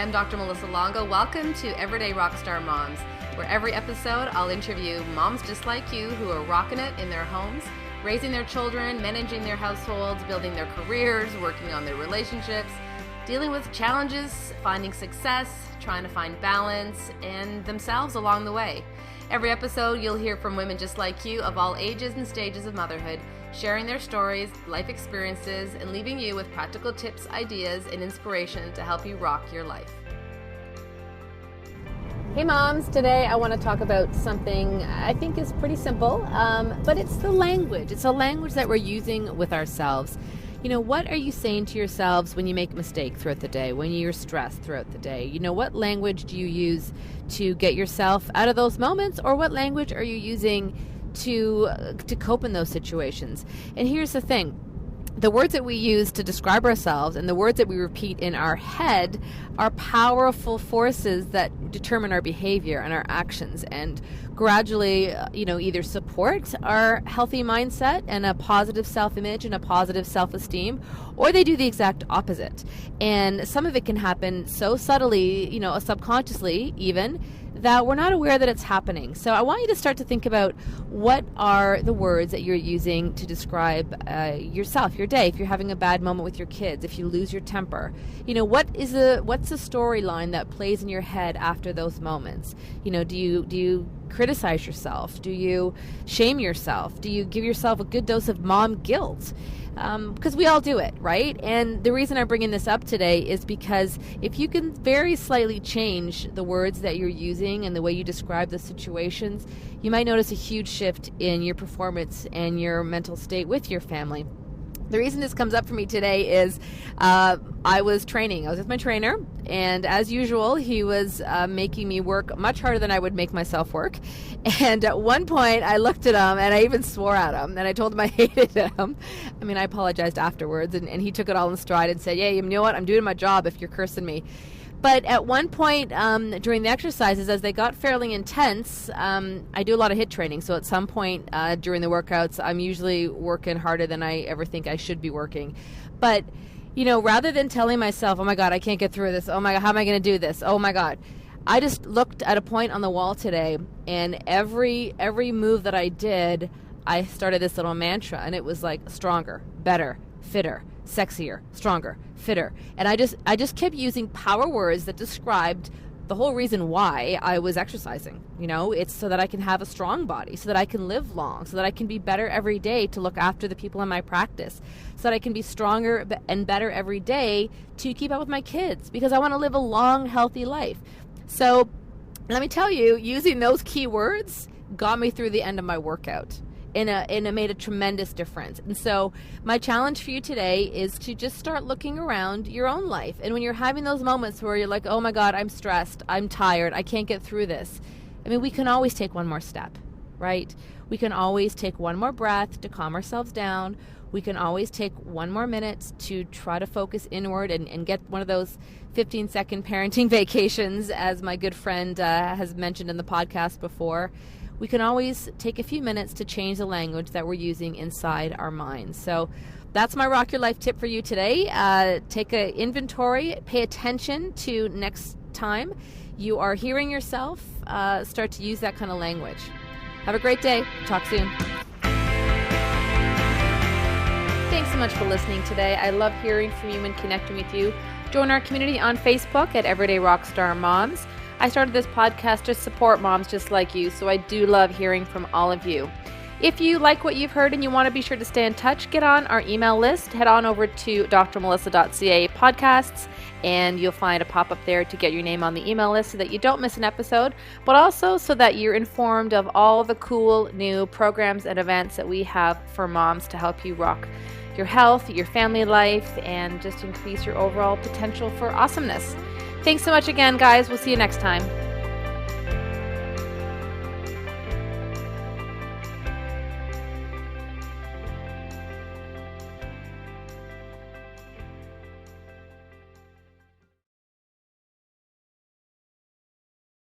I'm Dr. Melissa Longo. Welcome to Everyday Rockstar Moms, where every episode I'll interview moms just like you who are rocking it in their homes, raising their children, managing their households, building their careers, working on their relationships, dealing with challenges, finding success, trying to find balance, and themselves along the way. Every episode you'll hear from women just like you of all ages and stages of motherhood, sharing their stories, life experiences, and leaving you with practical tips, ideas, and inspiration to help you rock your life. Hey moms, today I want to talk about something I think is pretty simple, but it's the language. It's a language that we're using with ourselves. You know, what are you saying to yourselves when you make a mistake throughout the day, when you're stressed throughout the day? You know, what language do you use to get yourself out of those moments, or what language are you using to cope in those situations? And here's the thing. The words that we use to describe ourselves and the words that we repeat in our head are powerful forces that determine our behavior and our actions and gradually, either support our healthy mindset and a positive self-image and a positive self-esteem, or they do the exact opposite. And some of it can happen so subtly, subconsciously even, that we're not aware that it's happening. So I want you to start to think about what are the words that you're using to describe yourself, your day. If you're having a bad moment with your kids, if you lose your temper, what's the storyline that plays in your head after those moments? Do you criticize yourself? Do you shame yourself? Do you give yourself a good dose of mom guilt? Because we all do it, right? And the reason I'm bringing this up today is because if you can very slightly change the words that you're using and the way you describe the situations, you might notice a huge shift in your performance and your mental state with your family. The reason this comes up for me today is I was training. I was with my trainer, and as usual, he was making me work much harder than I would make myself work. And at one point, I looked at him, and I even swore at him, and I told him I hated him. I mean, I apologized afterwards, and he took it all in stride and said, yeah, you know what? I'm doing my job if you're cursing me. But at one point during the exercises, as they got fairly intense, I do a lot of HIIT training. So at some point during the workouts, I'm usually working harder than I ever think I should be working. But, rather than telling myself, oh my God, I can't get through this. Oh my God, how am I going to do this? Oh my God. I just looked at a point on the wall today, and every move that I did, I started this little mantra, and it was like stronger, better, fitter, sexier, stronger, fitter. And I just kept using power words that described the whole reason why I was exercising. It's so that I can have a strong body, so that I can live long, so that I can be better every day to look after the people in my practice, so that I can be stronger and better every day to keep up with my kids, because I want to live a long, healthy life. So let me tell you, using those key words got me through the end of my workout. And it made a tremendous difference. And so my challenge for you today is to just start looking around your own life. And when you're having those moments where you're like, oh my God, I'm stressed, I'm tired, I can't get through this. I mean, we can always take one more step, right? We can always take one more breath to calm ourselves down. We can always take one more minute to try to focus inward and get one of those 15-second parenting vacations, as my good friend has mentioned in the podcast before. We can always take a few minutes to change the language that we're using inside our minds. So that's my Rock Your Life tip for you today. Take an inventory, pay attention to next time you are hearing yourself, start to use that kind of language. Have a great day. Talk soon. Thanks so much for listening today. I love hearing from you and connecting with you. Join our community on Facebook at Everyday Rockstar Moms. I started this podcast to support moms just like you, so I do love hearing from all of you. If you like what you've heard and you want to be sure to stay in touch, get on our email list. Head on over to drmelissa.ca podcasts, and you'll find a pop-up there to get your name on the email list so that you don't miss an episode, but also so that you're informed of all the cool new programs and events that we have for moms to help you rock your health, your family life, and just increase your overall potential for awesomeness. Thanks so much again, guys. We'll see you next time.